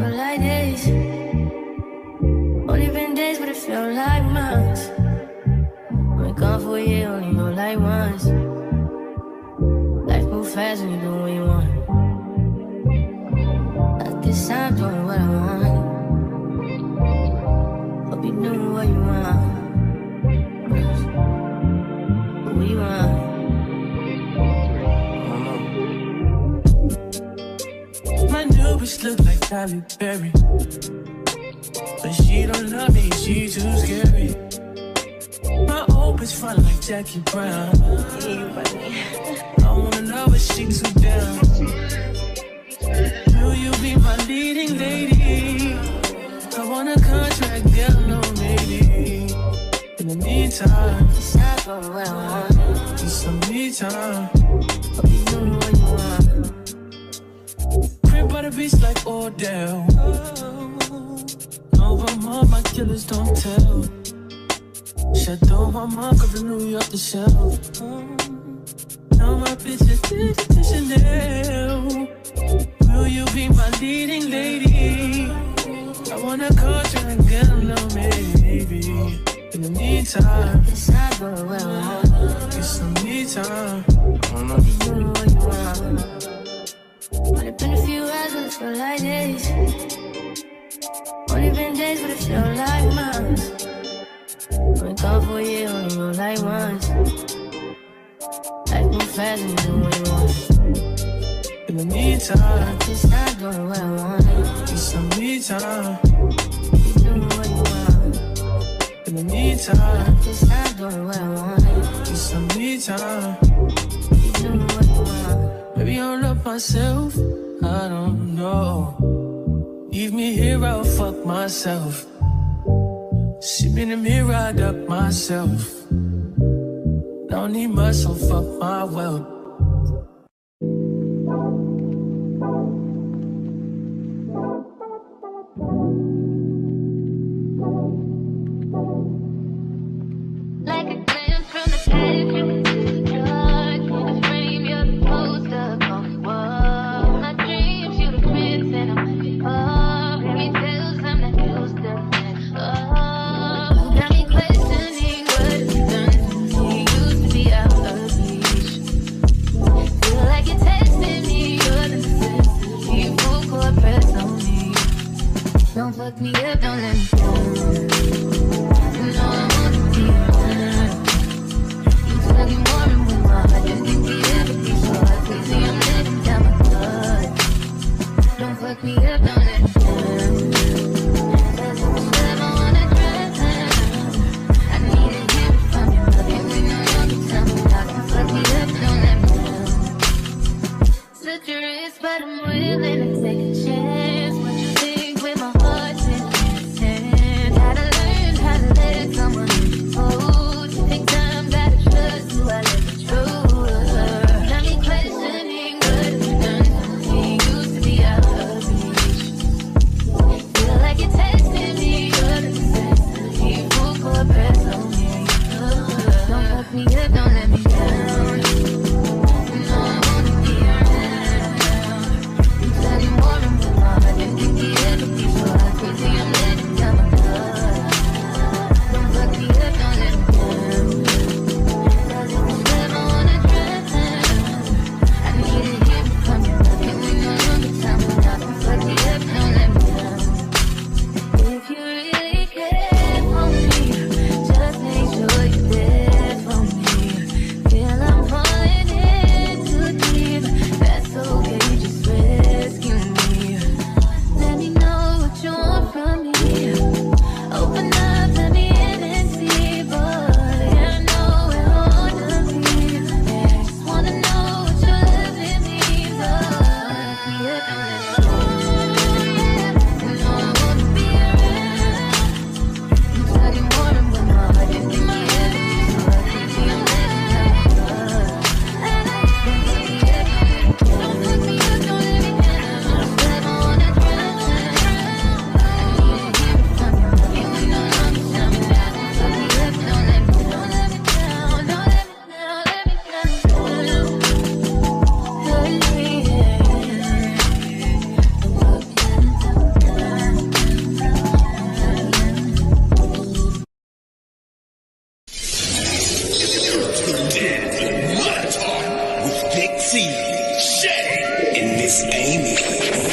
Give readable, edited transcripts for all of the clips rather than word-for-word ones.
feel like days. Only been days, but it felt like months. Been gone for a year, only know like once. Life moves fast when you do what you want. At this time, doing what I want. Hope you doing what you want. What we want. My new bitch look like Halle Berry, but she don't love me, she too scary. My old bitch fun like Jackie Brown. I wanna know if she too down. Will you be my leading lady? I want a contract, girl, no maybe. In the meantime, It's not for what I want. need some me time. Hope you doing what you want. Crib by the beach like Odell. Over my killers don't tell. Chateau Mama, go to New York to shelf. Now my bitch is to Chanel. Will you be my leading lady? I want a contract, girl, no maybe. In the meantime, It's not for what I want. get some me time. Hope you doing what you want. Only been a few hours, but it feel like days. Only been days, but it feel like months. Been gone for a year, only know like once. Life moves fast when you do what you want. In the meantime, Just not doing what I want. get some me time. You doing what you want. In the meantime, Just not doing what I want. get some me time. You doing what you want. Maybe I don't love myself, I don't know. Leave me here, I'll fuck myself. See me in the mirror, I duck myself. Don't need much, so fuck my wealth. Like a glance from the past, you can see the dark. In the frame, you're the poster on the wall. My dreams, you're the prince and I'm the pop. Fairy tales, I'm the news, the next. Oh, got me questioning what you've done. You used to be out of reach. Feel like you're testing me, you're the necessity. Full court press on me. Don't fuck me up, don't let me down. You know I wanna be around. You talking more and with my heart. Didn't think we ever be so hard. Crazy, I'm letting down my guard. Don't fuck me up, don't let me down. Cause if it's love, I wanna drown. I need to hear it from you. Love you when you're young, you tell me how. Don't fuck me up, don't let me down. Slit your wrist, but I'm willing to take a chance. What you think with my heart's in your hands? Gotta learn how to let someone hold. Take time, gotta trust who I let you trust. Got me questioning what you've done. You used to be out of reach. Feel like you're testing me, you're the necessity. Full court press on me. Don't fuck me up, don't let me down. You know I wanna be around. You study more and more. I didn't think we ever be so hard. Crazy, I'm letting down my guard. Don't fuck me up, don't let me down. Cause if it's love, I wanna drown. I need to hear it from you. Love you when you're young, you tell me now. Don't fuck me up, don't let me down. If you really care for me, just make sure you're there for me. Feel I'm falling in too deep. That's okay, just rescue me. Let me know what you want from me. Open up, let me in and see, boy. I know where I wanna be. Yeah, just wanna know what your loving means. Oh, me up, don't let me go. You know I wanna be around. You study more and more. I didn't think we ever be so hard. Crazy, I'm letting down my guard. Don't fuck me up, don't let me down. Love, I wanna drown. I need to hear it from you. Love you when you're young, you tell me now. Don't fuck me up, don't let me down. Don't let me down, don't let me down, let me down.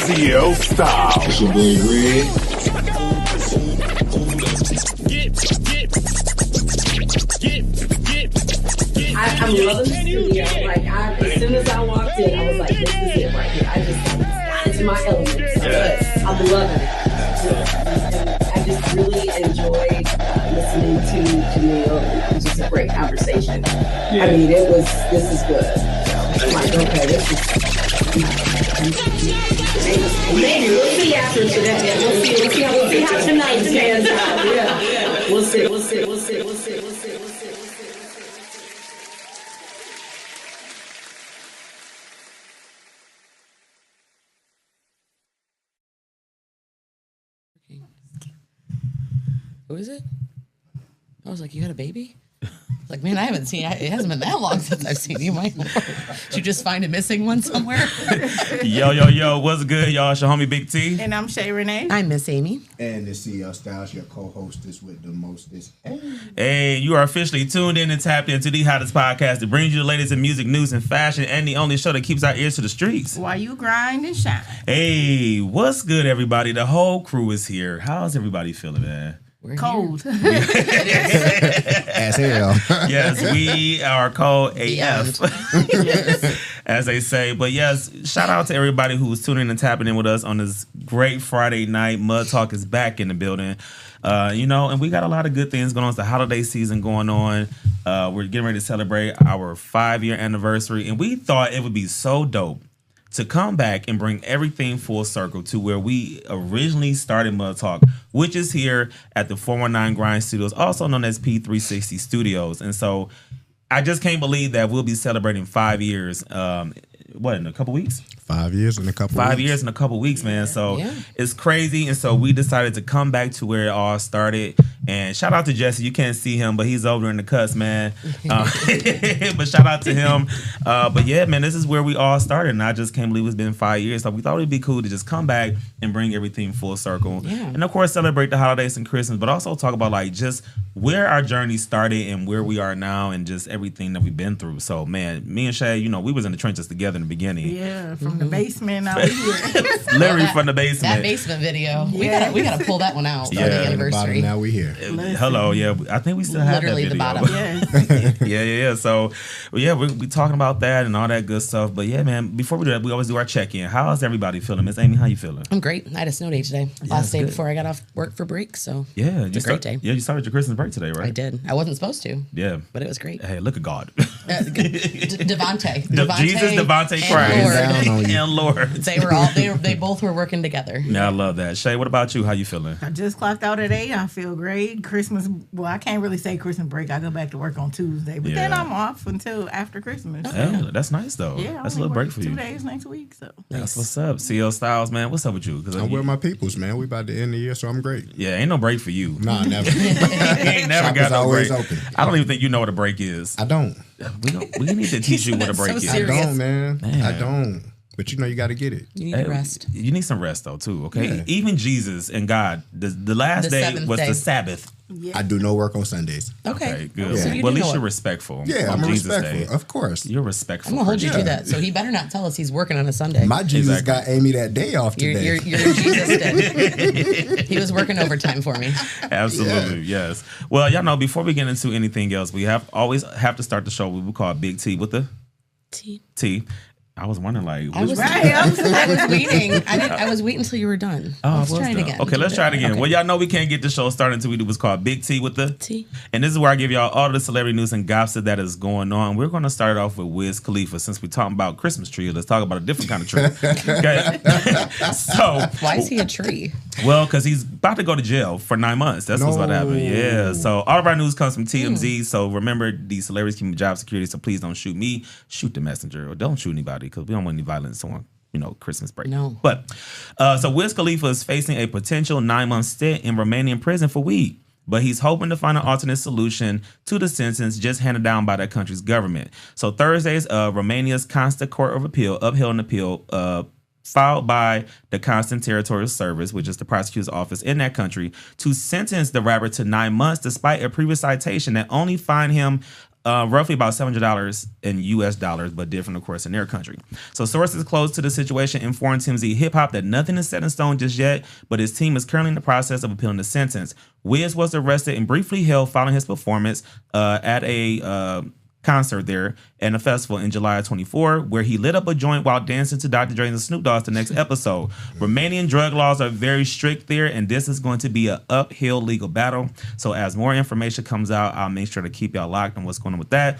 CL Style. It's your boy Red. I'm loving the studio. Like, as soon as I walked in, I was like, this is it right here. I just got into my element. So I'm loving it. I just really enjoyed listening to Jamil. It was just a great conversation. I mean, this is good. I'm like, okay, this is... Maybe we'll see after today. We'll see how tonight pans out. Yeah. We'll see. Who is it? I was like, you had a baby? Like, man, I haven't seen it. Hasn't been that long since I've seen you. My Lord. Did you just find a missing one somewhere? Yo, what's good, y'all? It's your homie Big T. And I'm Shay Renee. I'm Miss Amy. And the CL Styles, your co-hostess with the mostest. Hey, you are officially tuned in and tapped into the hottest podcast that brings you the latest in music, news, and fashion, and the only show that keeps our ears to the streets. While you grind and shine. Hey, what's good, everybody? The whole crew is here. How's everybody feeling, man? We're Cold. As hell. Yes, we are cold AF, as they say. But yes, shout out to everybody who was tuning in and tapping in with us on this great Friday night. Mud Talk is back in the building. And we got a lot of good things going on. It's the holiday season going on. We're getting ready to celebrate our 5-year anniversary, and we thought it would be so dope to come back and bring everything full circle to where we originally started Mud Talk, which is here at the 419 Grind Studios, also known as P360 Studios. And so I just can't believe that we'll be celebrating 5 years, in a couple weeks? 5 years in a couple weeks. 5 years in a couple weeks, man. So it's crazy. And so we decided to come back to where it all started. And shout out to Jesse. You can't see him, but he's over there in the cuts, man. But shout out to him. But yeah, man, this is where we all started. And I just can't believe it's been 5 years. So we thought it'd be cool to just come back and bring everything full circle. Yeah. And of course, celebrate the holidays and Christmas, but also talk about like just where our journey started and where we are now and just everything that we've been through. So, man, me and Shay, we was in the trenches together in the beginning. Yeah, from the basement out here. Literally from the basement. That basement video. Yeah. We gotta pull that one out for the anniversary. Now we here. Hello, yeah. I think we still have Literally that video. the bottom. Yeah. So, we talking about that and all that good stuff. But yeah, man, before we do that, we always do our check-in. How's everybody feeling? Miss Amy, how you feeling? I'm great. I had a snow day today. Last day before I got off work for break, so it's a great day. Yeah, you started your Christmas break today, right? I did. I wasn't supposed to. Yeah. But it was great. Hey, look at God. Devontae. Jesus, Devontae Christ, and Lord. They both were working together. Yeah, I love that. Shay, what about you? How you feeling? I just clocked out today. I feel great. Christmas, I can't really say Christmas break. I go back to work on Tuesday, but then I'm off until after Christmas. Yeah, that's nice though. Yeah, that's a little break for you. 2 days next week. So that's what's up. CL Styles, man. What's up with you? I'm with my peoples, man. We about to end the year, so I'm great. Yeah, ain't no break for you. Nah, never. You ain't never got no break. Open. I don't even think you know what a break is. I don't. We need to teach you what a break is. I don't, man. I don't. But you got to get it. You need to rest. You need some rest though too. Okay. Yeah. Even Jesus and God, the last day was the Sabbath. Yeah. I do no work on Sundays. Okay, good. So well, at least you're respectful. Yeah, I'm Jesus respectful. Day. Of course. You're respectful. I'm going to hold you to that. So he better not tell us he's working on a Sunday. My Jesus got Amy that day off today. Your Jesus did. He was working overtime for me. Absolutely, yes. Well, y'all know, before we get into anything else, we always have to start the show what we call Big T with the T. I was wondering, like, I was waiting. I was waiting until you were done. Let's try it again. Okay, let's try it again. Okay. Well, y'all know we can't get the show started until we do what's called Big T with the T. And this is where I give y'all all the celebrity news and gossip that is going on. We're going to start off with Wiz Khalifa. Since we're talking about Christmas tree, let's talk about a different kind of tree. Okay. So why is he a tree? Well, because he's about to go to jail for 9 months. That's what's about to happen. Yeah. So all of our news comes from TMZ. So remember, these celebrities keep job security. So please don't shoot me. Shoot the messenger, or don't shoot anybody, because we don't want any violence on Christmas break. No. But so Wiz Khalifa is facing a potential 9-month stint in Romanian prison for weed. But he's hoping to find an alternate solution to the sentence just handed down by that country's government. So Thursday's Romania's Constant Court of Appeal upheld an appeal filed by the Constant Territorial Service, which is the prosecutor's office in that country, to sentence the rapper to 9 months despite a previous citation that only fined him roughly about $700 in U.S. dollars, but different, of course, in their country. So sources close to the situation informed TMZ Hip Hop that nothing is set in stone just yet, but his team is currently in the process of appealing the sentence. Wiz was arrested and briefly held following his performance at a concert there and a festival in July of 24, where he lit up a joint while dancing to Dr. Dre and the Snoop Dogg's the next episode. Romanian drug laws are very strict there, and this is going to be an uphill legal battle. So as more information comes out, I'll make sure to keep y'all locked on what's going on with that.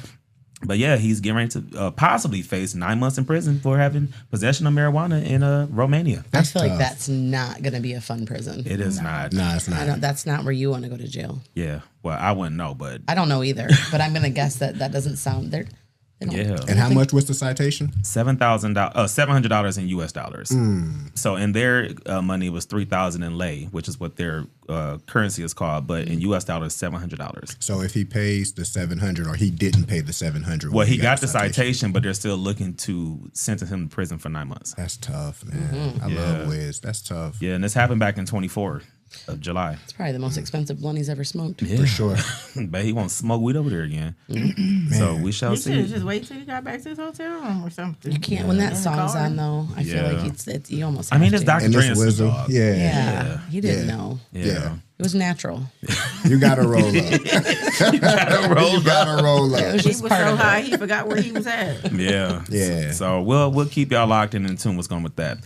But yeah, he's getting ready to possibly face 9 months in prison for having possession of marijuana in Romania. I feel like that's not going to be a fun prison. It is not. No, it's not. That's not where you want to go to jail. Yeah. Well, I wouldn't know, but I don't know either. But I'm going to guess that doesn't sound there. yeah. And how much was the citation? $700 in U.S. dollars. So in their money it was $3,000 in lei, which is what their currency is called. But in U.S. dollars, $700. So if he pays the $700, or he didn't pay the $700, Well, he got the citation, but they're still looking to sentence him to prison for 9 months. That's tough, man. I love Wiz. That's tough. Yeah, and this happened back in 24 of July. It's probably the most expensive blunt he's ever smoked. Yeah. For sure. But he won't smoke weed over there again. So we shall He should see. have just wait till he got back to his hotel room or something. You can't when that In the song's car. on though. I feel Yeah. like it's you almost. I mean, have it's to. Dr. And Dre this and Snoop Wizzle. Dogg. Yeah, Yeah. he didn't Yeah. know. Yeah. It was natural. You got to roll up. Roll You got to roll It up. was He just was part so of high it. he forgot where he was at. Yeah. Yeah. So we'll keep y'all locked in tune what's going on with that.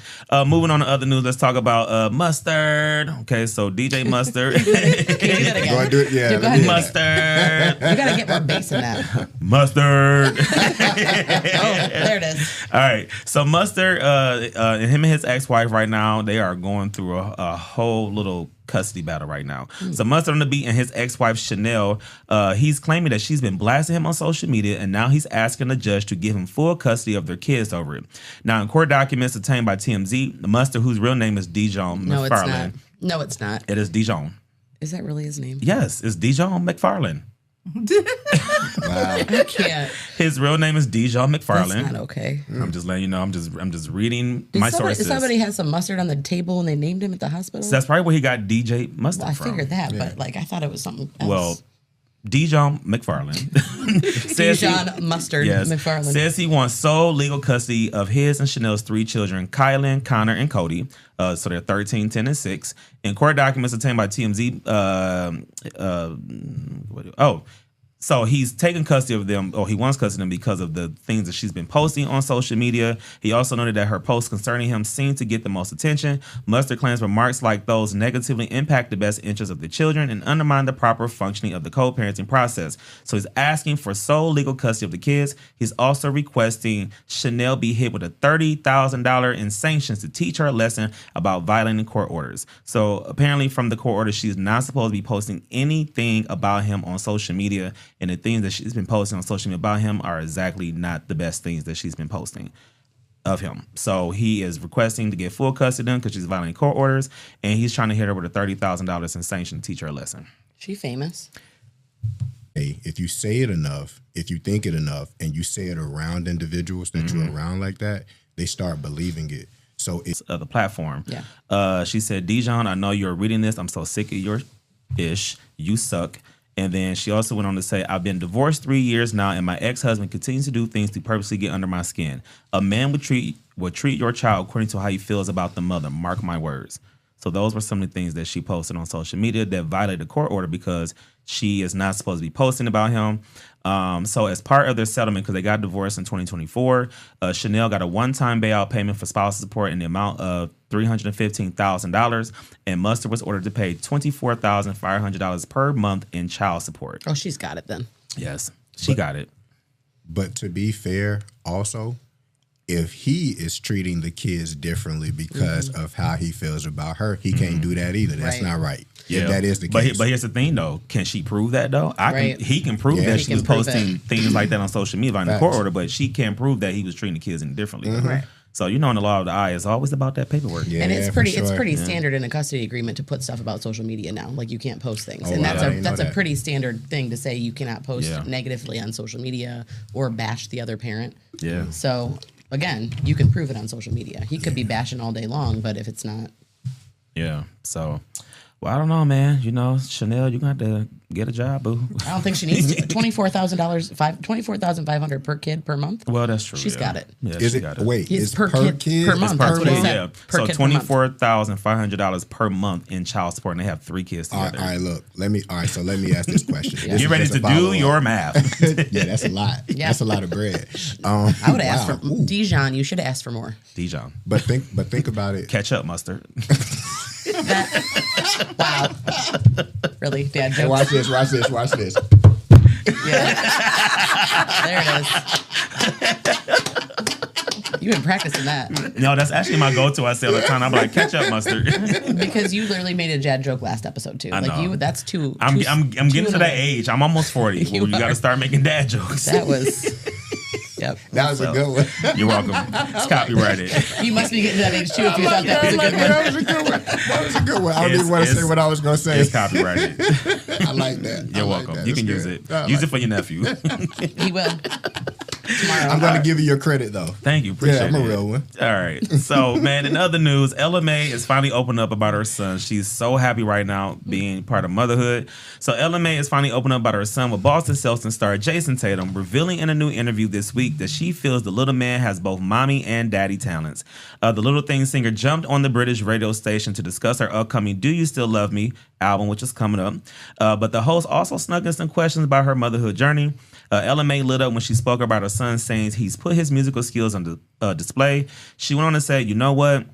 Moving on to other news, let's talk about Mustard. Okay, so DJ Mustard. Can you do that Go again? ahead, do it. Yeah. Go let ahead. me- Mustard. You gotta get more bass in that. Mustard. Oh, there it is. All right. So Mustard, him and his ex-wife right now, they are going through a whole little custody battle right now. So Mustard on the beat and his ex-wife Chanel, he's claiming that she's been blasting him on social media, and now he's asking the judge to give him full custody of their kids over it. Now, in court documents obtained by TMZ, Mustard, whose real name is Dijon No, it's not. McFarlane. No, it's not. It is Dijon. Is that really his name? Yes, it's Dijon McFarlane. Wow. I can't. His real name is Dijon That's McFarlane. not okay. I'm just letting you know. I'm just reading my sources. Somebody had some mustard on the table and they named him at the hospital. So that's probably where he got DJ Mustard Well, I from. figured that, but like I thought it was something else. Well, Dijon McFarlane says he- Dijon Mustard yes, McFarlane. says he wants sole legal custody of his and Chanel's 3 children, Kylan, Connor, and Cody. So they're 13, 10, and 6. In court documents obtained by TMZ, so he's taken custody of them, or he wants custody of them because of the things that she's been posting on social media. He also noted that her posts concerning him seem to get the most attention. Mustard claims remarks like those negatively impact the best interests of the children and undermine the proper functioning of the co-parenting process. So he's asking for sole legal custody of the kids. He's also requesting Chanel be hit with a $30,000 in sanctions to teach her a lesson about violating court orders. So apparently from the court order, she's not supposed to be posting anything about him on social media. And the things that she's been posting on social media about him are exactly not the best things that she's been posting of him. So he is requesting to get full custody of them because she's violating court orders, and he's trying to hit her with a $30,000 in sanction to teach her a lesson. She famous. Hey, if you say it enough, if you think it enough, and you say it around individuals that you're around like that, they start believing it. So it's The platform. Yeah. She said, Dijon, I know you're reading this. I'm so sick of your ish. You suck. And then she also went on to say, I've been divorced 3 years now, and my ex-husband continues to do things to purposely get under my skin. A man would treat your child according to how he feels about the mother. Mark my words. So those were some of the things that she posted on social media that violated the court order because she is not supposed to be posting about him. So as part of their settlement, because they got divorced in 2024, Chanel got a one-time payout payment for spousal support in the amount of $315,000, and Mustard was ordered to pay $24,500 per month in child support. Oh, she's got it then. Yes, she got it. But to be fair, also, if he is treating the kids differently because of how he feels about her, he can't do that either. That's Right. not right. If that is the case. But here's the thing, though. Can she prove that, though? Right. He can prove Yeah, that he she was can prove posting it. things like that on social media in the Facts. court order, but she can't prove that he was treating the kids indifferently. Right. So, in the law of the eye, it's always about that paperwork. Yeah, And it's for pretty sure. standard in a custody agreement to put stuff about social media now. Like you can't post things. Oh, and wow. I that's didn't know a that. pretty standard thing to say you cannot post Yeah. negatively on social media or bash the other parent. Yeah. So again, you can prove it on social media. He could be bashing all day long, but if it's not Yeah. So, Well, I don't know, man. You know, Chanel, you're going to have to get a job, boo. I don't think she needs to. $24,000, $24,500 per kid per month. Well, that's true. She's got it. Yeah, Is she it? got it. Wait, It's it's per per kid kid per month. Per That's what it kid, said. yeah. Per So kid per month. $24,500 per month in child support, and they have 3 kids All together. right, look. So let me ask this question. This Get is ready just a to do follow-up. your math. Yeah, that's a lot. Yeah. That's a lot of bread. I would have asked wow. for Ooh. Dijon. You should have asked for more. Dijon. But think about it. Ketchup, mustard. Wow. Really, Dad Hey, jokes. watch this. Yeah. There it is. You've been practicing that No, that's actually my go-to. I say all the time. I'm like, ketchup, mustard. because you literally made a dad joke last episode too. I Like know. that's too. I'm too- getting too to that age. I'm almost 40. You Well, you got are. to start making dad jokes. That was. Yep. That was a good one. You're welcome. It's copyrighted. You must be getting to that age too if you thought that was a good one. That was a good one. That was a good one. I don't It's- even want to say it's- what I was going to say. It's copyrighted. I like that. You're I like welcome. that. You That's can use good. it. I Use like it for your nephew. He will. Tomorrow. I'm going to give you your credit, though. Thank you. Appreciate Yeah, I'm a it. real one. All right. So, man, in other news, Ella Mai is finally opened up about her son. She's so happy right now being part of motherhood. So, Ella Mai is finally opened up about her son with Boston Celtics star Jason Tatum, revealing in a new interview this week that she feels the little man has both mommy and daddy talents. The Little Things singer jumped on the British radio station to discuss her upcoming Do You Still Love Me album, which is coming up. But the host also snuck in some questions about her motherhood journey. Ella Mai lit up when she spoke about her son, saying he's put his musical skills on display. She went on to say, you know what?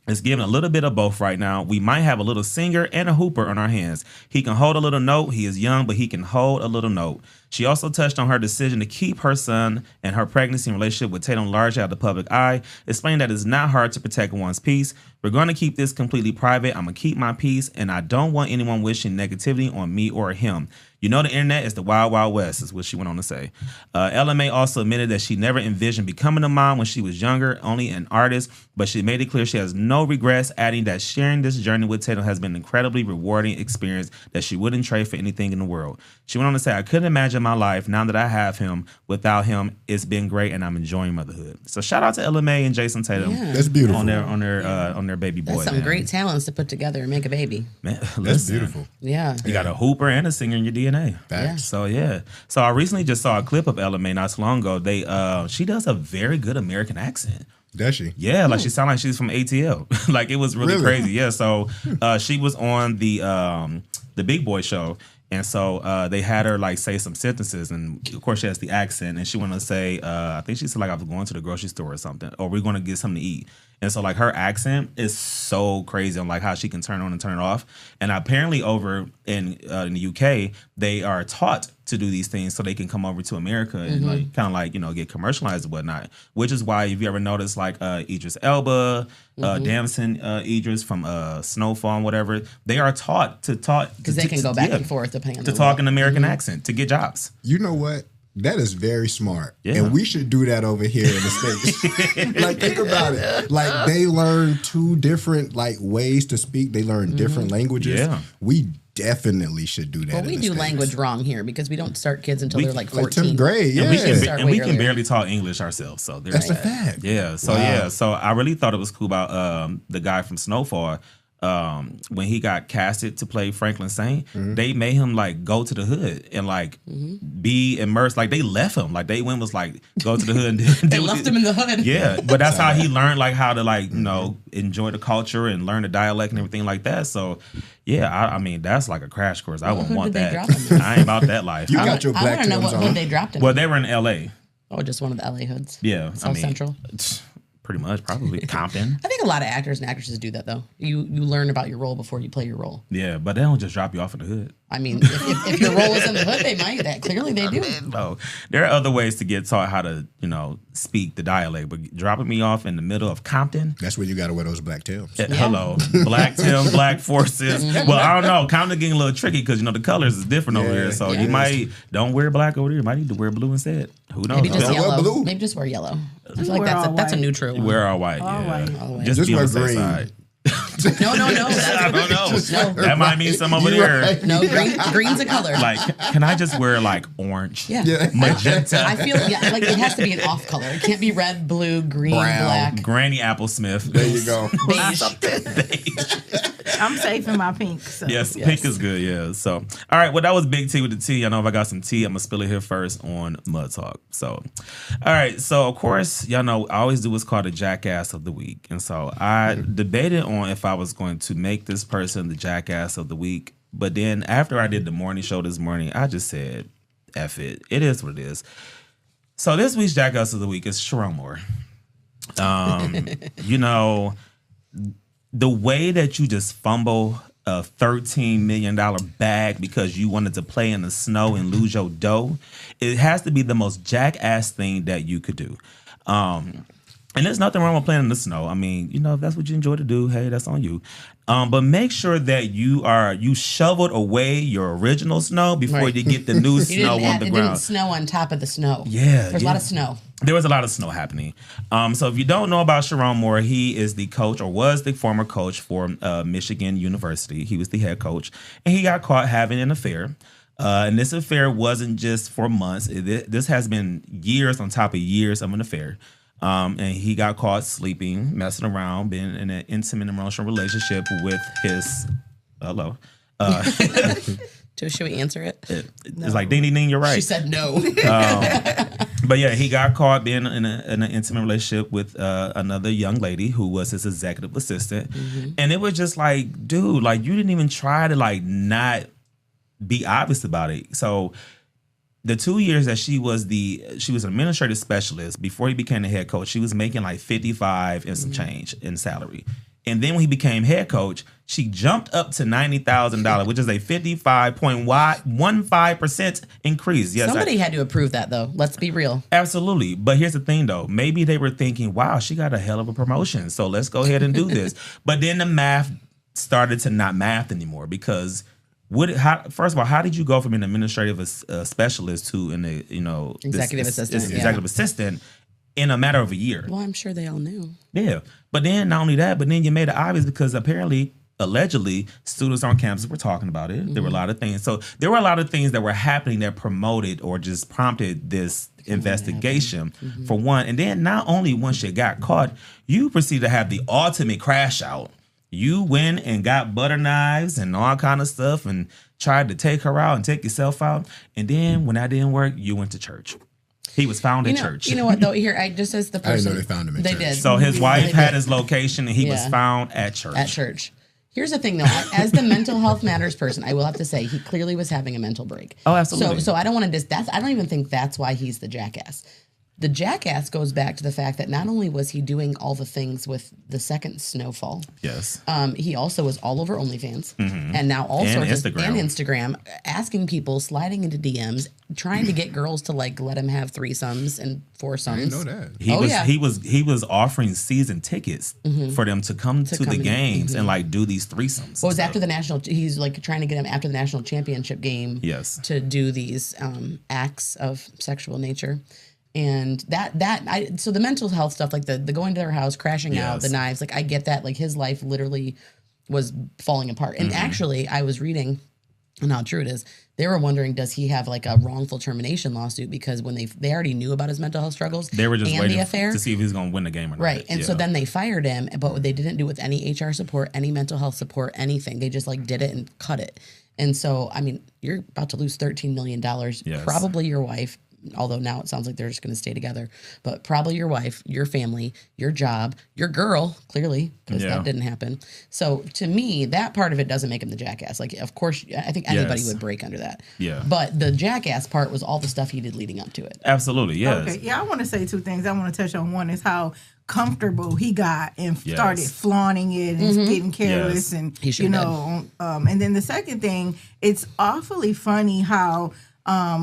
It's giving a little bit of both right now. We might have a little singer and a hooper on our hands. He can hold a little note. He is young, but he can hold a little note. She also touched on her decision to keep her son and her pregnancy and relationship with Tatum largely out of the public eye, explaining that it's not hard to protect one's peace. We're going to keep this completely private. I'm going to keep my peace, and I don't want anyone wishing negativity on me or him. You know, the internet is the wild, wild west, is what she went on to say. Ella Mai also admitted that she never envisioned becoming a mom when she was younger, only an artist, but she made it clear she has no regrets, adding that sharing this journey with Tatum has been an incredibly rewarding experience that she wouldn't trade for anything in the world. She went on to say, I couldn't imagine my life now that I have him. Without him, it's been great, and I'm enjoying motherhood. So shout out to Ella Mai and Jason Tatum Yeah. That's beautiful. on their baby boy. That's some man. great talents to put together and make a baby. Man, That's listen. beautiful. Yeah. You got a hooper and a singer in your DNA. Facts. So yeah. So I recently just saw a clip of Ella Mai not so long ago. She does a very good American accent. Does she? Yeah, like she sounded like she's from ATL. Like it was really Really? crazy. Yeah. So she was on the Big Boy show. And so they had her like say some sentences, and of course she has the accent, and she wanted to say, I think she said like I was going to the grocery store or something, or we're going to get something to eat. And so like her accent is so crazy on like how she can turn on and turn it off. And apparently over in the UK they are taught to do these things so they can come over to America and like kind of like get commercialized and whatnot. Which is why if you ever notice like Idris Elba, Damson Idris from Snowfall and whatever, they are taught Because they can go back and forth depending on to the talk role. an American accent to get jobs. You know what? That is very smart. Yeah. And we should do that over here in the States. Like, think about it. Like, they learn 2 different, like, ways to speak. They learn different languages. Yeah. We definitely should do that Well, in we the do States. language wrong here because we don't start kids until they're like Like 14. 10th grade, yeah. And we can, Start and we way can earlier. barely talk English ourselves. So there's That's a that. fact. Yeah. So Wow. So I really thought it was cool about the guy from Snowfall. When he got casted to play Franklin Saint, they made him like go to the hood and like be immersed. Like they left him. Like they went was like go to the hood and They left him in the hood. Yeah, but that's how he learned like how to like enjoy the culture and learn the dialect and everything like that. So yeah, I mean that's like a crash course. I wouldn't hood want did they that. drop him in? I ain't about that life. You got your I black want to know Timbs what hood on. they dropped him. Well, they were in L.A. Oh, just one of the LA hoods. Yeah, South Central. Pretty much, probably Compton. I think a lot of actors and actresses do that though. You learn about your role before you play your role. Yeah, but they don't just drop you off in the hood. I mean, if your role is in the hood, they might. That clearly they do. No, there are other ways to get taught how to, speak the dialect. But dropping me off in the middle of Compton, That's where you got to wear those black Timbs. hello, black Tim, black forces. Well, I don't know. Compton getting a little tricky because the colors is different over Yeah, here. So yeah. you might don't wear black over there. You might need to wear blue instead. Who knows? Maybe just Oh, well, yellow. blue. Maybe just wear yellow. I feel like Wear all that's a white. neutral one. Wear all white. All yeah. white. All white. Just be wear on the safe green. side. No. I don't know. No. That might mean some over You're there. right. No, green's a color. Like, can I just wear like orange? Yeah. Yeah. Magenta. I feel like it has to be an off color. It can't be red, blue, green, Brown. black. Granny Apple Smith. There you go. Beige. I'm safe in my pink. So. Yes, pink is good. Yeah. So, all right. Well, that was Big T with the T. I know if I got some tea, I'm gonna spill it here first on Mud Talk. So, all right. So, of course, y'all know I always do what's called a Jackass of the Week, and so I debated on if I was going to make this person the Jackass of the Week. But then after I did the morning show this morning, I just said, "F it. It is what it is." So this week's Jackass of the Week is Sharon Moore. You know, the way that you just fumble a $13 million bag because you wanted to play in the snow and lose your dough, it has to be the most jackass thing that you could do. And there's nothing wrong with playing in the snow. I mean, you know, if that's what you enjoy to do, hey, that's on you. But make sure that you shoveled away your original snow before you get the new snow on the it ground. didn't snow on top of the snow. Yeah, There's a lot of snow. There was a lot of snow happening. So if you don't know about Sharon Moore, he is the coach, or was the former coach for Michigan University. He was the head coach, and he got caught having an affair. And this affair wasn't just for months. This has been years on top of years of an affair. And he got caught sleeping, messing around, being in an intimate emotional relationship with his hello. Should we answer it? It's like ding ding ding. You're right. She said no. But yeah, he got caught being in an intimate relationship with another young lady who was his executive assistant, and it was just like, dude, like you didn't even try to like not be obvious about it. So the 2 years that she was an administrative specialist before he became the head coach, she was making like 55 and some change in salary. And then when he became head coach, she jumped up to $90,000, which is a 55.15% increase. Yes, Somebody had to approve that, though. Let's be real. Absolutely. But here's the thing, though. Maybe they were thinking, wow, she got a hell of a promotion, so let's go ahead and do this. But then the math started to not math anymore because first of all, how did you go from an administrative specialist to executive assistant in a matter of a year? Well, I'm sure they all knew. Yeah. But then not only that, but then you made it obvious because allegedly, students on campus were talking about it. There were a lot of things. So there were a lot of things that were happening that promoted or just prompted this investigation, for one. And then not only once you got caught, you proceeded to have the ultimate crash out. You went and got butter knives and all kind of stuff and tried to take her out and take yourself out. And then when that didn't work, you went to church. He was found in church. You know what, though? Here, just as the person. I didn't know they found him in church. They did. So his wife had his location and he was found at church. At church. Here's the thing, though. As the mental health matters person, I will have to say he clearly was having a mental break. Oh, absolutely. So I don't want to I don't even think that's why he's the jackass. The jackass goes back to the fact that not only was he doing all the things with the second snowfall, yes, he also was all over OnlyFans and now all sorts of Instagram, asking people, sliding into DMs, trying to get girls to like let him have threesomes and foursomes. I didn't know that. He was offering season tickets for them to come to the games and like do these threesomes. Well, it was after the national. He's like trying to get him after the national championship game. Yes, to do these acts of sexual nature. And so the mental health stuff, like the going to their house, crashing out, the knives, like I get that. Like his life literally was falling apart. And actually, I was reading, and how true it is, they were wondering, does he have like a wrongful termination lawsuit? Because when they already knew about his mental health struggles, they were just waiting the affair, to see if he was going to win the game or not. Right. And so then they fired him, but they didn't do it with any HR support, any mental health support, anything. They just like did it and cut it. And so, I mean, you're about to lose $13 million. Yes. Probably your wife. Although now it sounds like they're just going to stay together, but probably your wife, your family, your job, your girl, clearly, because that didn't happen. So to me, that part of it doesn't make him the jackass. Like, of course, I think anybody would break under that. Yeah. But the jackass part was all the stuff he did leading up to it. Absolutely, yes. Okay, yeah, I want to say two things. I want to touch on one is how comfortable he got and started flaunting it and getting careless and and then the second thing, it's awfully funny how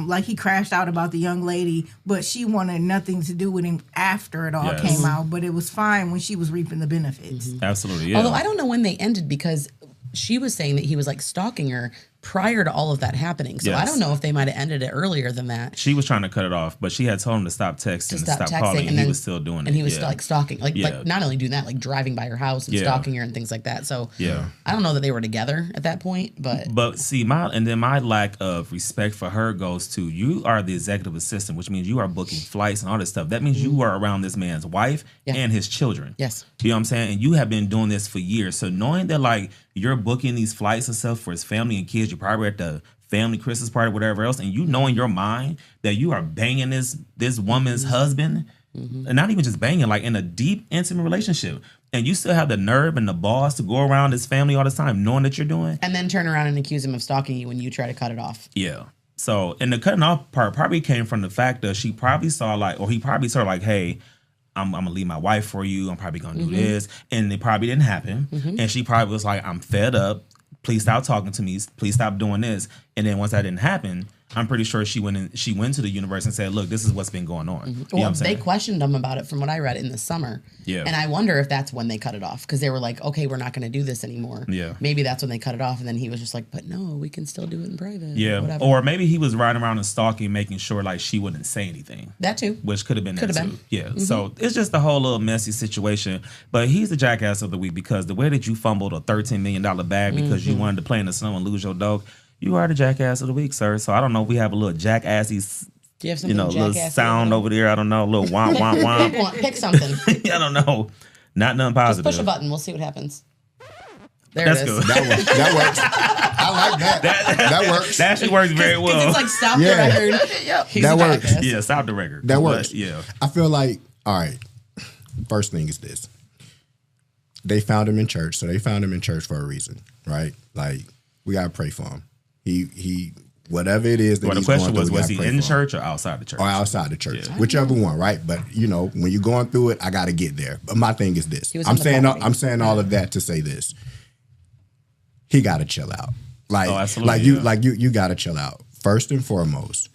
like he crashed out about the young lady, but she wanted nothing to do with him after it all came out. But it was fine when she was reaping the benefits. Absolutely, yeah. Although I don't know when they ended because she was saying that he was like stalking her prior to all of that happening. So I don't know if they might have ended it earlier than that. She was trying to cut it off, but she had told him to stop texting and stop calling, and he was still doing it. And he was still like stalking, like not only doing that, like driving by her house and stalking her and things like that. So I don't know that they were together at that point, but see, my lack of respect for her goes to, you are the executive assistant, which means you are booking flights and all this stuff. That means you are around this man's wife and his children. Yes. You know what I'm saying? And you have been doing this for years. So knowing that like you're booking these flights and stuff for his family and kids. You're probably at the family Christmas party, whatever else, and you know in your mind that you are banging this woman's husband, and not even just banging, like in a deep, intimate relationship. And you still have the nerve and the balls to go around his family all the time knowing that you're doing. And then turn around and accuse him of stalking you when you try to cut it off. Yeah. So, and the cutting off part probably came from the fact that she probably saw like, or he probably saw like, hey, I'm going to leave my wife for you. I'm probably going to do this. And it probably didn't happen. And she probably was like, I'm fed up. Please stop talking to me. Please stop doing this. And then once that didn't happen, I'm pretty sure she went to the universe and said, look, this is what's been going on. You know what I'm saying? They questioned him about it from what I read in the summer. Yeah. And I wonder if that's when they cut it off, because they were like, okay, we're not going to do this anymore. Yeah. Maybe that's when they cut it off. And then he was just like, but no, we can still do it in private. Yeah. Whatever. Or maybe he was riding around and stalking, making sure like she wouldn't say anything. That too. Which could have been Could that have too. been. Yeah. So it's just a whole little messy situation. But he's the jackass of the week because the way that you fumbled a $13 million bag because you wanted to play in the snow and lose your dog, you are the jackass of the week, sir. So I don't know if we have a little jackassy, Do you have something little sound over there. I don't know, a little womp, womp, womp. Pick something. I don't know. Not nothing positive. Just push a button. We'll see what happens. There That's it is. good. That works. I like that. That works. That actually works very well. It's like stop the record. Yep. He's That a works. jackass. Yeah, stop the record. That works. Yeah. I feel like, all right, first thing is this. They found him in church, so they found him in church for a reason, right? Like, we got to pray for him. He whatever it is that Well, the he's question going through, was we he gotta in pray for him. church or outside the church? Or outside the church, Yeah. whichever one, right? But when you're going through it, I got to get there. But my thing is this: He was on the property. I'm saying all of that to say this. He got to chill out. Like, absolutely, you got to chill out. First and foremost,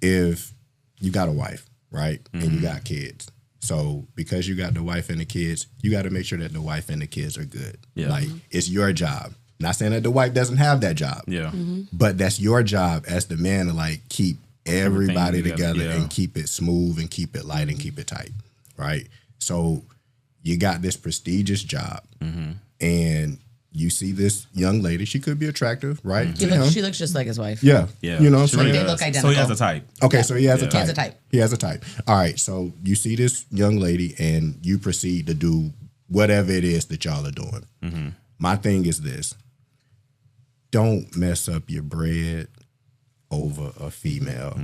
if you got a wife, right, and you got kids, so because you got the wife and the kids, you got to make sure that the wife and the kids are good. Yeah. Like, it's your job. Not saying that the wife doesn't have that job. Yeah. But that's your job as the man to like keep everybody Everything together together, yeah. and keep it smooth and keep it light and keep it tight, right? So you got this prestigious job, and you see this young lady. She could be attractive, right? to him. She looks just like his wife. Yeah, Yeah. You know what I'm She saying? really They does. look So he has identical. a type. Okay, so he has a Yeah. type. He has a type. He has a type. All right, so you see this young lady and you proceed to do whatever it is that y'all are doing. My thing is this. Don't mess up your bread over a female.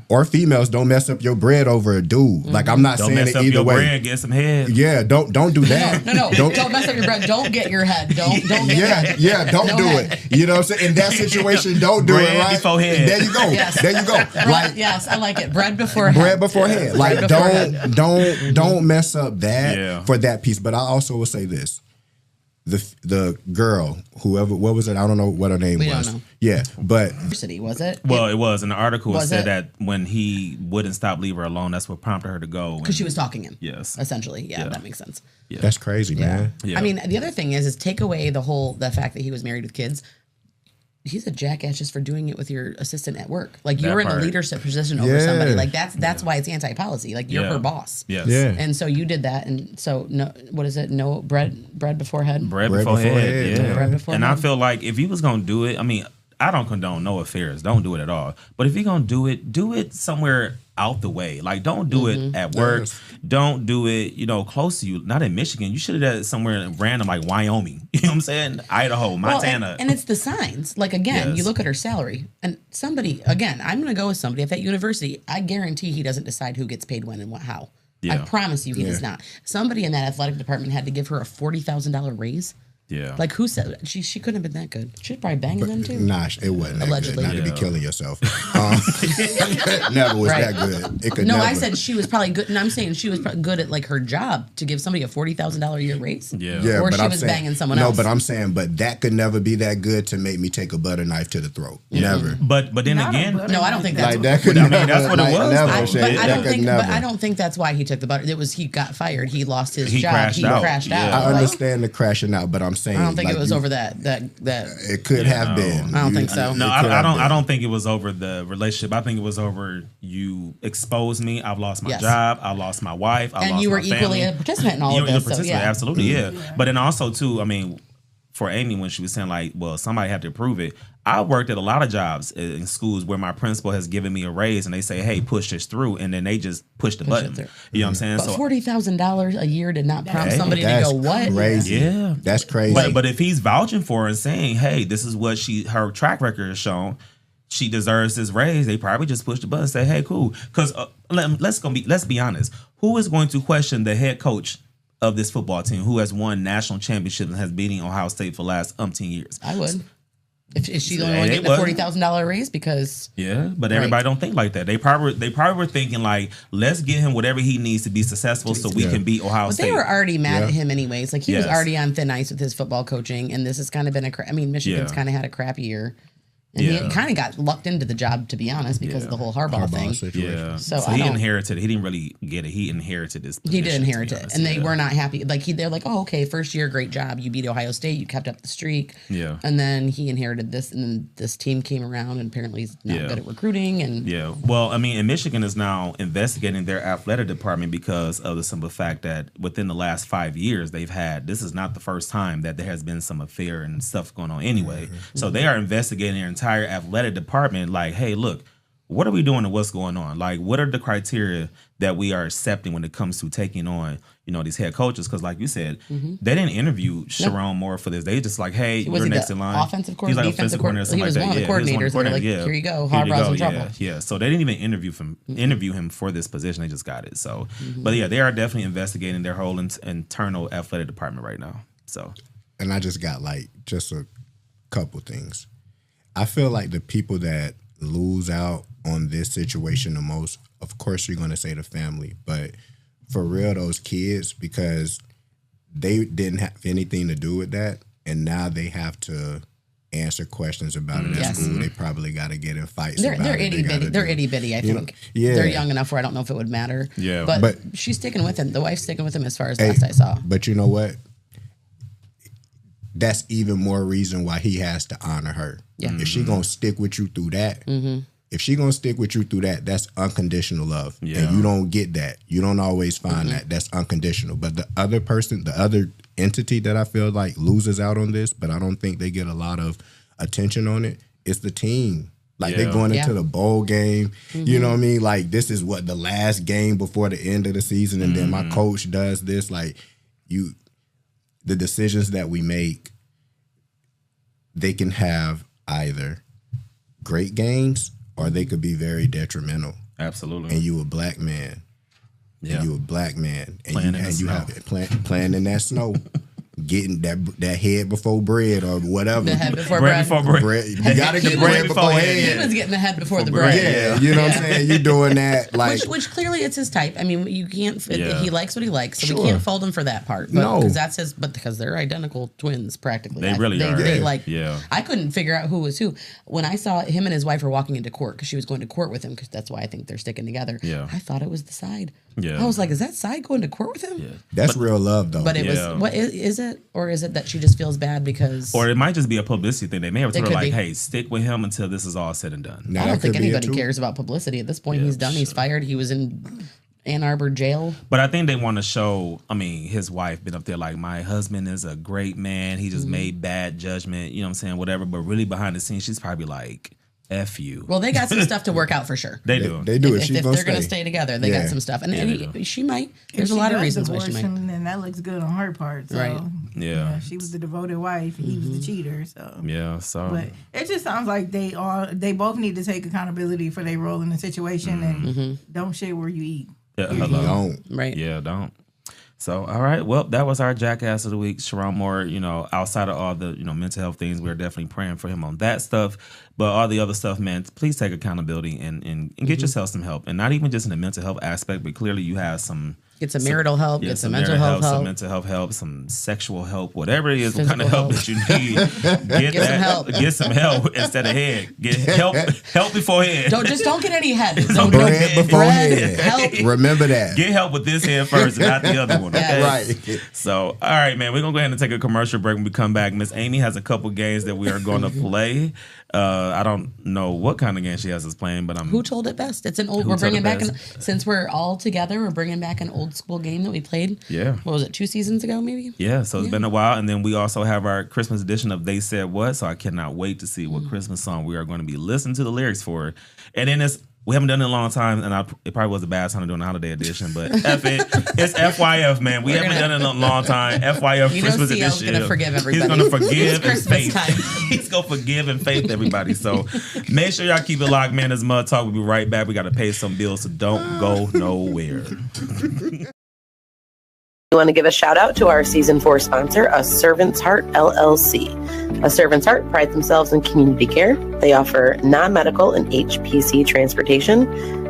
Or females, don't mess up your bread over a dude. Like, I'm not Don't saying mess it up either your way. bread, get some head. Yeah, don't do that. No, don't mess up your bread. Don't get your head. Don't get your head. Don't No do head. it. You know what I'm saying? In that situation, don't do Bread it, right? before head. There you go. Yes. There you go. Bread, yes, I like it. Bread before head. Bread before head. Like, Bread before head. don't mess up that Yeah. for that piece. But I also will say this. The girl, whoever, what was it? I don't know what her name We don't was. know. Yeah, but City, was it? Well, it was. In the article, it Was said it? that when he wouldn't stop, leave her alone, that's what prompted her to go. Because she was stalking him. Yes. Essentially. Yeah, Yeah. that makes sense. that's crazy, man. Yeah. I mean, the other thing is take away the fact that he was married with kids. He's a jackass just for doing it with your assistant at work. Like, you're in a part. leadership position over Yeah. somebody. Like, that's why it's anti-policy. Like, you're Yeah. her boss. Yes. Yeah. And so you did that, and so no, what is it? No bread before head. Bread Bread before before head. head, Yeah. Bread before And I head. feel like if he was gonna do it, I mean, I don't condone no affairs. Don't do it at all. But if you're gonna do it somewhere out the way. Like, don't do it at work. Yes. Don't do it, close to you. Not in Michigan. You should have done it somewhere random like Wyoming. You know what I'm saying? Idaho, Well, Montana. and it's the signs. Like, again, Yes. you look at her salary, and somebody, again, I'm going to go with somebody at that university. I guarantee he doesn't decide who gets paid when and how. I Yeah. promise you he does not. Somebody in that athletic department had to give her a $40,000 raise. yeah. Like, who said she couldn't have been that good? She was probably banging them too. Nah, it wasn't that Allegedly. good. Not to be Yeah. killing yourself. It never was Right. that good. It could No, never. I said she was probably good. And I'm saying she was probably good at like her job to give somebody a $40,000 a year raise. Yeah. Yeah, Or but she I'm was saying, banging someone else. No, but I'm saying, but that could never be that good to make me take a butter knife to the throat. Never. But then Not a again, butter No, I don't think that's Like that could I mean, never. that's what it like, was, Never, though. I, Shay. but I That don't could think. never. But I don't think that's why he took the butter. It was he got fired. He lost his He job. crashed He out. crashed Yeah. out. I understand the crashing out, but I'm saying I don't think like, it was you- over that. It could have no. been. I don't think so. No, It could I have don't. been. I don't think it was over the relationship. I think it was over you exposed me. I've lost my Yes. job. I lost my wife. I And lost you were my equally family. a participant in all You of were a this. So, participant, yeah. absolutely, yeah. But then also too, I mean, for Amy when she was saying like, well, somebody had to prove it. I worked at a lot of jobs in schools where my principal has given me a raise and they say, hey, push this through. And then they just push the button. You know what I'm saying? But so $40,000 a year did not prompt somebody to go, what? Crazy. Yeah. That's crazy. But if he's vouching for her and saying, hey, this is what her track record has shown, she deserves this raise, they probably just push the button and say, hey, cool. Because let's be honest. Who is going to question the head coach of this football team who has won national championships and has beaten Ohio State for the last umpteen years? I would. If she's the only one getting a $40,000 raise because but everybody don't think like that. They probably were thinking like, let's get him whatever he needs to be successful so we can beat Ohio State. They were already mad at him anyways. Like he was already on thin ice with his football coaching, and this has kind of been Michigan's kind of had a crappy year. And he kind of got lucked into the job, to be honest, because of the whole Harbaugh thing. Situation. Yeah. So he inherited it. He didn't really get it. He inherited this position. He did inherit it. And they were not happy. Like they're like, oh, okay, first year, great job. You beat Ohio State. You kept up the streak. Yeah. And then he inherited this, and then this team came around, and apparently he's not good at recruiting. And well, I mean, and Michigan is now investigating their athletic department because of the simple fact that within the last 5 years, this is not the first time that there has been some affair and stuff going on anyway. Mm-hmm. So they are investigating their entire athletic department like, hey, look, what are we doing and what's going on? Like, what are the criteria that we are accepting when it comes to taking on, these head coaches? Because like you said, they didn't interview Sharon Moore for this. They just like, hey, you're next in line. Offensive coordinator, defensive coordinator, he was one of the coordinators. They're like, here you go, Harbaugh's in trouble. Yeah. So they didn't even interview him for this position. They just got it. So, but yeah, they are definitely investigating their whole internal athletic department right now. So, and I just got just a couple things. I feel like the people that lose out on this situation the most, of course you're going to say the family, but for real, those kids, because they didn't have anything to do with that, and now they have to answer questions about it at school. They probably got to get in fights about it. They're itty-bitty. They're itty-bitty, I think. They're young enough where I don't know if it would matter. Yeah. But she's sticking with him. The wife's sticking with him as far as last I saw. But you know what? That's even more reason why he has to honor her. Yeah. If she gonna stick with you through that, that's unconditional love. Yeah. And you don't get that. You don't always find that. That's unconditional. But the other person, the other entity that I feel like loses out on this, but I don't think they get a lot of attention on it, is the team. Like they're going into the bowl game. You know what I mean? Like this is what the last game before the end of the season, and then my coach does this. Like the decisions that we make, they can have either great gains or they could be very detrimental. Absolutely. And you a black man. Yeah. And you a black man. And playing you have it playing in that snow. Getting that head before bread or whatever. The head before bread. You gotta get bread before head. He was getting the head before the bread. Yeah, you know what I'm saying? You doing that like which clearly it's his type. I mean, you can't. He likes what he likes, so Sure. we can't fault him for that part. But, No, because that's his. But because they're identical twins, practically. They really are. They I couldn't figure out who was who when I saw him and his wife were walking into court because she was going to court with him because that's why I think they're sticking together. Yeah. I thought it was the side. Yeah. I was like, is that side going to court with him? Yeah. That's real love though. But it was what is it, or is it that she just feels bad because? Or it might just be a publicity thing. They may have told her like, be. "Hey, stick with him until this is all said and done." Now, I don't think anybody cares about publicity at this point. He's done. He's fired. He was in Ann Arbor jail. But I think they want to show. I mean, his wife been up there like, "My husband is a great man. He just made bad judgment." You know what I'm saying? Whatever. But really behind the scenes, she's probably like, F you. Well, they got some stuff to work out for sure. They do. They do. If they're going to stay together, they got some stuff. And she might. There's a lot of reasons why she might. And that looks good on her part. So, right. Yeah. She was the devoted wife. He was the cheater. So. Yeah. So. But it just sounds like they both need to take accountability for their role in the situation and don't share where you eat. Yeah. Don't. Right. Yeah. Don't. So, all right. Well, that was our jackass of the week. Sharon Moore, outside of all the, mental health things, we're definitely praying for him on that stuff. But all the other stuff, man, please take accountability and get yourself some help. And not even just in the mental health aspect, but clearly you have some... Get some marital help, get some mental health help. Some mental health help, some sexual help, whatever it is, what kind of Physical help that you need. Get some help. Get some help instead of head. Get help before head. Don't get any head. Bread before head. Help. Remember that. Get help with this head first and not the other one. Okay? Right. So, all right, man, we're going to go ahead and take a commercial break when we come back. Miss Amy has a couple games that we are going to play. I don't know what kind of game she has us playing, but Who told it best? It's an old. We're bringing back since we're all together. We're bringing back an old old school game that we played. Yeah. What was it, 2 seasons ago, maybe? Yeah, so it's been a while. And then we also have our Christmas edition of They Said What. So I cannot wait to see what Christmas song we are going to be listening to the lyrics for. And then we haven't done it in a long time, and it probably was a bad time to do an holiday edition, but F it. It's FYF, man. We haven't done it in a long time. FYF Christmas edition. He's going to forgive everybody. He's going to forgive and Christmas faith. time. He's going to forgive and faith everybody. So make sure y'all keep it locked, man. This Mud Talk. We'll be right back. We got to pay some bills, so don't go nowhere. We want to give a shout out to our season 4 sponsor, A Servant's Heart LLC. A Servant's Heart prides themselves in community care. They offer non-medical and HPC transportation,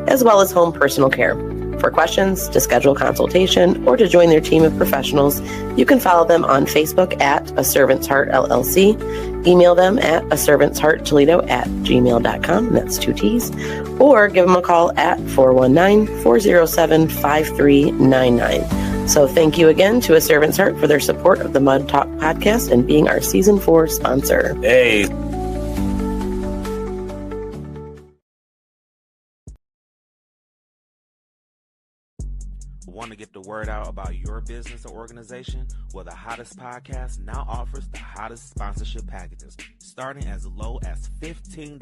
as well as home personal care. For questions, to schedule consultation, or to join their team of professionals, you can follow them on Facebook at A Servant's Heart LLC. Email them at aservantshearttoledo@gmail.com. That's 2 T's. Or give them a call at 419-407-5399. So thank you again to A Servant's Heart for their support of the Mud Talk podcast and being our season 4 sponsor. Hey. Want to get the word out about your business or organization? Well, the Hottest Podcast now offers the hottest sponsorship packages, starting as low as $15.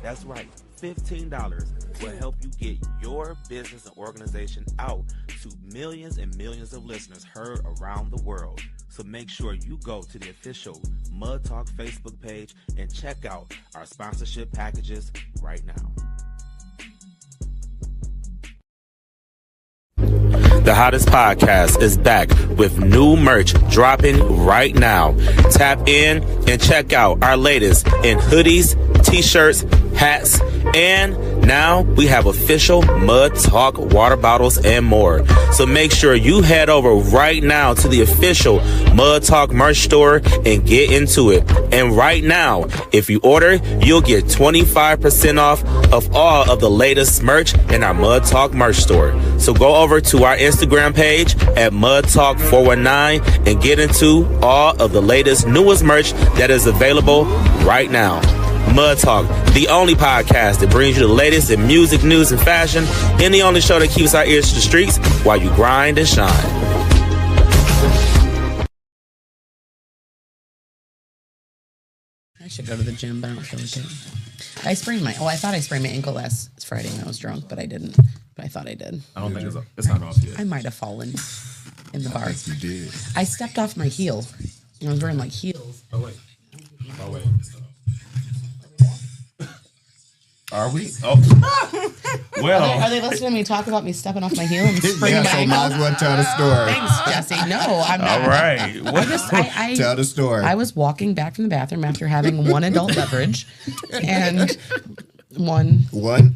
That's right, $15 will help you get your business and organization out to millions and millions of listeners heard around the world. So make sure you go to the official Mud Talk Facebook page and check out our sponsorship packages right now. The Hottest Podcast is back with new merch dropping right now. Tap in and check out our latest in hoodies, t-shirts, hats, and now we have official Mud Talk water bottles and more. So make sure you head over right now to the official Mud Talk merch store and get into it. And right now, if you order, you'll get 25% off of all of the latest merch in our Mud Talk merch store. So go over to our Instagram page at Mud Talk 419 and get into all of the latest, newest merch that is available right now. Mud Talk, the only podcast that brings you the latest in music, news, and fashion, and the only show that keeps our ears to the streets while you grind and shine. I should go to the gym, but I don't feel like it. I thought I sprained my ankle last Friday when I was drunk, but I didn't. But I thought I did. I don't think it's not off yet. I might have fallen in the bar. I think you did. I stepped off my heel. I was wearing like heels. Oh, wait. Are we? Oh. Well. Are they listening to me talk about me stepping off my heel and spraining my so ankle? might as well tell the story. Thanks, Jesse. No, I'm not. All right. Tell the story. I was walking back from the bathroom after having one adult beverage and one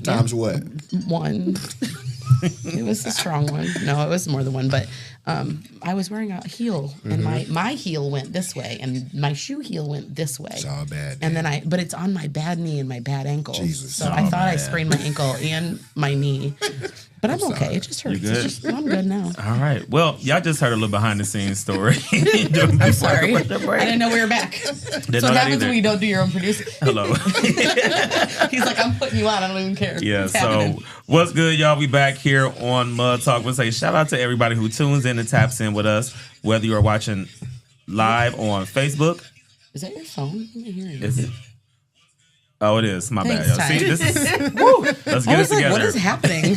times what? One. It was a strong one. No, it was more than one, but I was wearing a heel and my heel went this way and my shoe heel went this way. It's all bad. And then but it's on my bad knee and my bad ankle. Jesus. So I thought I sprained my ankle and my knee. But I'm okay. It just hurts. You good? I'm good now. All right. Well, y'all just heard a little behind the scenes story. I'm sorry. I didn't know we were back. Didn't So know what that happens either. when you don't do your own producing? Hello. He's like, I'm putting you on. I don't even care. Yeah, It's so happening. what's good, y'all? We back here on Mud Talk. We'll say shout out to everybody who tunes in and taps in with us, whether you're watching live on Facebook. Is that your phone? Let me hear you. Is it? Oh, it is. My Thanks, bad, y'all. See, Ty. this is woo, let's I get it was like, together. what is happening?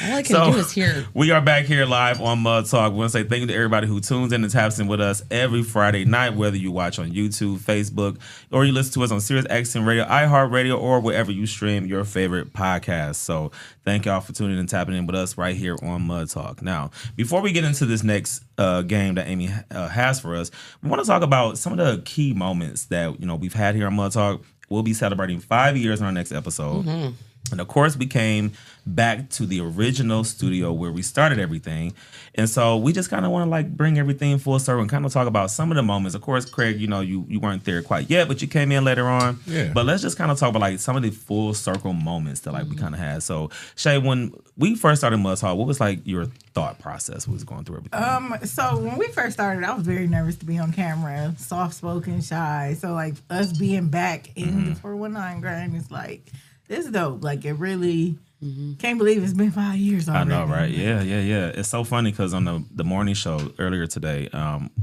All I can do is hear. We are back here live on Mud Talk. We want to say thank you to everybody who tunes in and taps in with us every Friday night, whether you watch on YouTube, Facebook, or you listen to us on Sirius XM Radio, iHeartRadio, or wherever you stream your favorite podcast. So thank y'all for tuning in and tapping in with us right here on Mud Talk. Now, before we get into this next game that Amy has for us, we want to talk about some of the key moments that we've had here on Mud Talk. We'll be celebrating 5 years in our next episode. Mm-hmm. And of course, we came back to the original studio where we started everything. And so we just kind of want to bring everything full circle and kind of talk about some of the moments. Of course, Craig, you weren't there quite yet, but you came in later on. Yeah. But let's just kind of talk about some of the full circle moments that we kind of had. So Shay, when we first started Mud Talk, what was your thought process was going through everything? So when we first started, I was very nervous to be on camera, soft-spoken, shy. So us being back in the 419 grind is this is dope. It really Can't believe it's been 5 years already. I know, right? Yeah. It's so funny because on the morning show earlier today,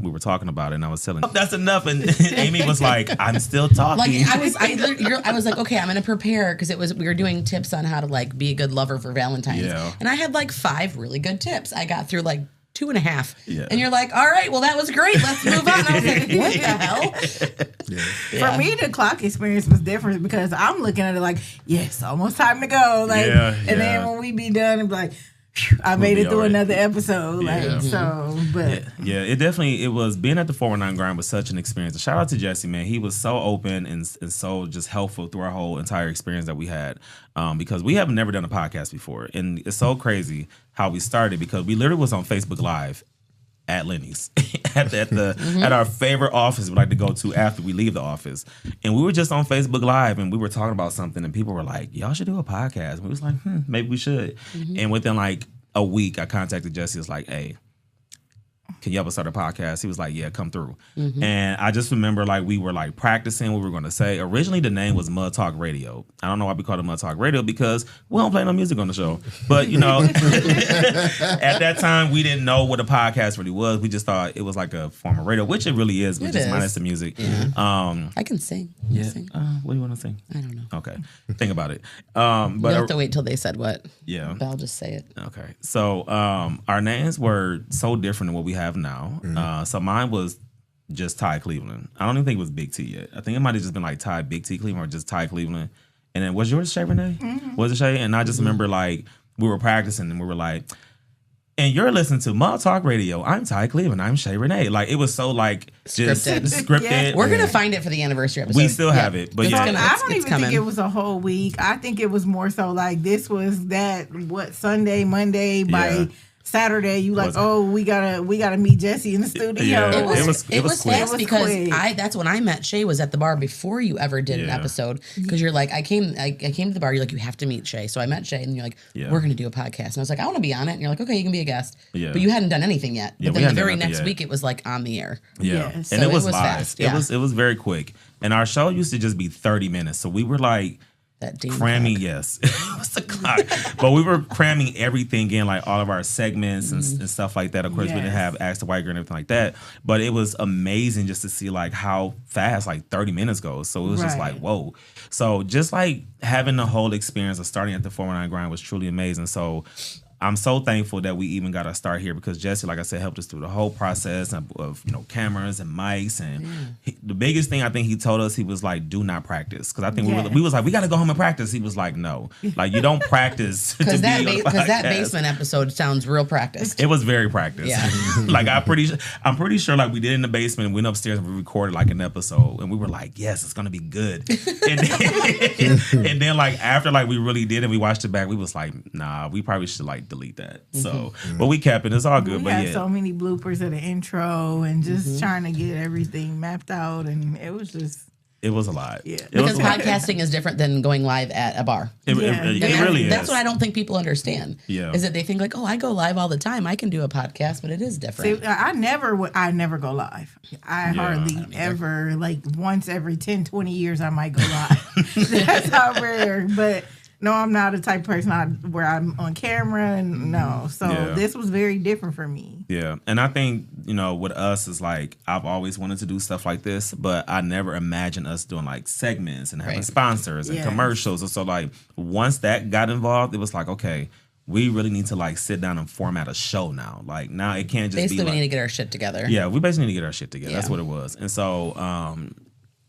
we were talking about it, and I was telling, that's enough, and Amy was like, I'm still talking. Like I was like, okay, I'm gonna prepare because we were doing tips on how to like be a good lover for Valentine's, and I had like 5 really good tips. I got through like 2.5. Yeah. And you're like, all right, well, that was great. Let's move on. I was like, what the hell? For me, the clock experience was different because I'm looking at it like, yes, almost time to go. Like, and then when we be done, I'm like, I made it through another episode. Like, so, but. It definitely, it was, being at the 419 grind was such an experience. Shout out to Jesse, man. He was so open and so just helpful through our whole entire experience that we had. Because we have never done a podcast before. And it's so crazy how we started because we literally was on Facebook Live at Lenny's at our favorite office we like to go to after we leave the office. And we were just on Facebook Live and we were talking about something and people were like, y'all should do a podcast. And we was like, maybe we should. And within like a week, I contacted Jesse. It's like, hey, can you help us start a podcast? He was like, yeah, come through. And I just remember like we were like practicing what we were going to say. Originally, the name was Mud Talk Radio. I don't know why we called it Mud Talk Radio because we don't play no music on the show. But, you know, at that time, we didn't know what a podcast really was. We just thought it was like a form of radio, which it really is, but just minus the music. Yeah. I can sing. What do you want to sing? I don't know. Okay. Think about it. But you'll have to wait till they said what. Yeah. But I'll just say it. Okay. So our names were so different than what we have now. So mine was just Ty Cleveland. I don't even think it was Big T yet. I think it might have just been like Ty Big T Cleveland or just Ty Cleveland. And then was yours Shay Renee? Was it Shay? And I just remember like we were practicing and we were like, and you're listening to Mud Talk Radio. I'm Ty Cleveland. I'm Shay Renee. Like it was so like just scripted. We're gonna find it for the anniversary episode. We still have it, but I don't even think it was a whole week. I think it was more so like this was that Sunday, Monday by Saturday, you like, we gotta meet Jesse in the studio. Yeah. It was fast because that's when I met Shay was at the bar before you ever did an episode. Because you're like, I came to the bar. You're like, you have to meet Shay. So I met Shay, and you're like, we're gonna do a podcast. And I was like, I want to be on it. And you're like, okay, you can be a guest. Yeah. But you hadn't done anything yet. But then the very next week, it was like on the air. Yeah, so and it was live. Fast. It was very quick. And our show used to just be 30 minutes. So we were like. Cramming, yes. It was the clock. But we were cramming everything in, like all of our segments and stuff like that. Of course, we didn't have Ask the White Girl and everything like that. But it was amazing just to see like how fast like 30 minutes goes. So it was just like, whoa. So just like having the whole experience of starting at the 419 grind was truly amazing. So I'm so thankful that we even got to start here because Jesse, like I said, helped us through the whole process of cameras and mics. And the biggest thing I think he told us, he was like, do not practice. Because I think we was like, we got to go home and practice. He was like, no. Like, you don't practice to be on a podcast. Because that basement episode sounds real practiced. It was very practiced. Yeah. Like, I'm pretty sure like we did in the basement and went upstairs and we recorded like an episode. And we were like, yes, it's going to be good. And then like after like we really did and we watched it back, we was like, nah, we probably should like delete that. So, but we kept it. It's all good. We had so many bloopers of the intro and just trying to get everything mapped out, and it was a lot. Yeah, because podcasting is different than going live at a bar. It really is. That's what I don't think people understand. Yeah, is that they think like, oh, I go live all the time. I can do a podcast, but it is different. See, I never go live. I hardly ever, like once every 10, 20 years, I might go live. That's how rare, but. No, I'm not a type of person where I'm on camera and no. So this was very different for me. Yeah. And I think, with us is like, I've always wanted to do stuff like this, but I never imagined us doing like segments and having sponsors and commercials. And so like once that got involved, it was like, okay, we really need to like sit down and format a show now. Like now it can't just basically be we need to get our shit together. Yeah, we basically need to get our shit together. Yeah. That's what it was. And so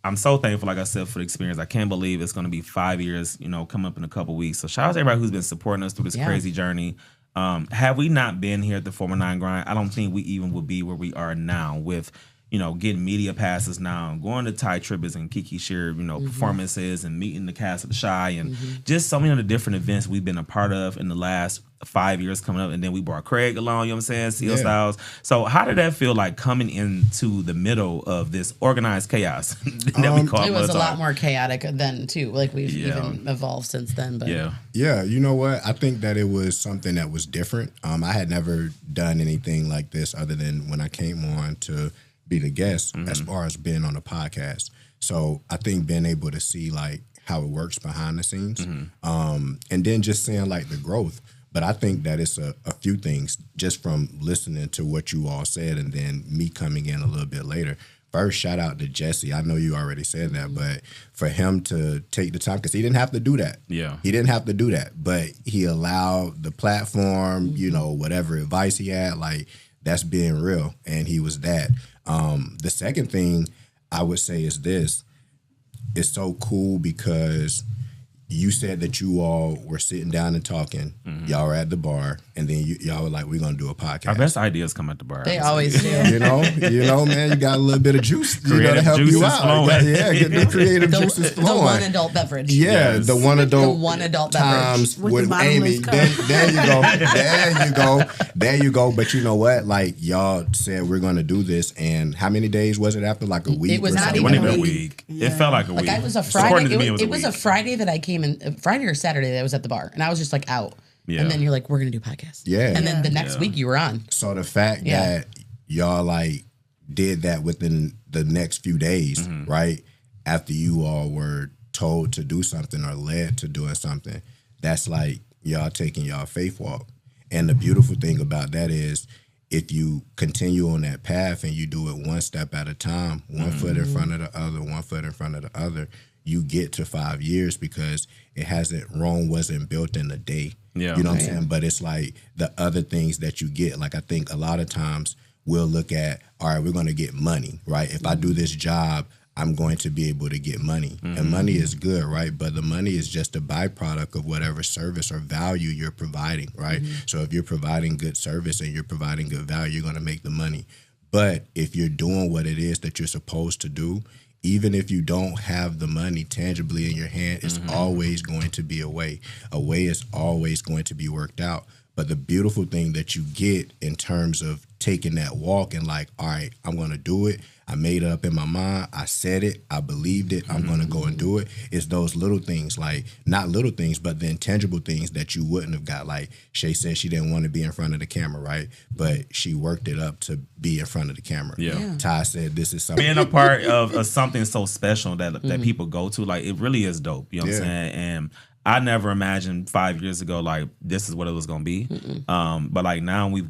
I'm so thankful, like I said, for the experience. I can't believe it's going to be 5 years, coming up in a couple weeks. So shout out to everybody who's been supporting us through this crazy journey. Had we not been here at the 419 grind, I don't think we even would be where we are now with, getting media passes now, going to Ty Tribbets and Kiki Shear, performances and meeting the cast of The Shy and just so many of the different events we've been a part of in the last 5 years coming up. And then we brought Craig along, you know what I'm saying? Seal Styles. So how did that feel like coming into the middle of this organized chaos that we call it? It was a lot more chaotic then too. Like we've even evolved since then. But yeah, you know what? I think that it was something that was different. I had never done anything like this other than when I came on to be the guest as far as being on a podcast. So I think being able to see like how it works behind the scenes. And then just saying like the growth. But I think that it's a few things just from listening to what you all said and then me coming in a little bit later. First, shout out to Jesse. I know you already said that, but for him to take the time, because he didn't have to do that. Yeah. He didn't have to do that, but he allowed the platform, you know, whatever advice he had, like that's being real. And he was that. The second thing I would say is this. It's so cool because you said that you all were sitting down and talking. Y'all were at the bar, and then y'all were like, "We're gonna do a podcast." Our best ideas come at the bar. They always do. You know, man, you got a little bit of juice, to help you out. Flowing. Get the creative juices flowing. The one adult beverage. Yeah, Yes. the one adult beverage. With the Amy. bottomless cup. There you go. There you go. But you know what? Like y'all said, we're gonna do this, and how many days was it after? Like a week? It was or not It something? wasn't even even a a week. It felt like a week. Like, it was a According Friday. to me, It was a Friday that I came in, Friday or Saturday that I was at the bar, and I was just like out. Yeah. And then you're like, we're gonna do podcasts. Yeah. And then the next week you were on. So the fact that y'all like did that within the next few days, right? After you all were told to do something or led to doing something, that's like y'all taking y'all faith walk. And the beautiful thing about that is if you continue on that path and you do it one step at a time, one foot in front of the other, one foot in front of the other, you get to 5 years because Rome wasn't built in a day. Yeah. You know what I'm saying? But it's like the other things that you get. Like I think a lot of times we'll look at, all right, we're going to get money, right? If I do this job, I'm going to be able to get money. And money is good, right? But the money is just a byproduct of whatever service or value you're providing, right? So if you're providing good service and you're providing good value, you're going to make the money. But if you're doing what it is that you're supposed to do, even if you don't have the money tangibly in your hand, it's always going to be a way. A way is always going to be worked out. But the beautiful thing that you get in terms of taking that walk and like, all right, I'm going to do it. I made it up in my mind. I said it. I believed it. I'm going to go and do it. It's those little things, like not little things, but the intangible things that you wouldn't have got. Like Shay said she didn't want to be in front of the camera, right? But she worked it up to be in front of the camera. Yeah. Ty said this is something. Being a part of something so special that people go to, like it really is dope. You know what I'm saying? And I never imagined 5 years ago like this is what it was gonna be. But like now we've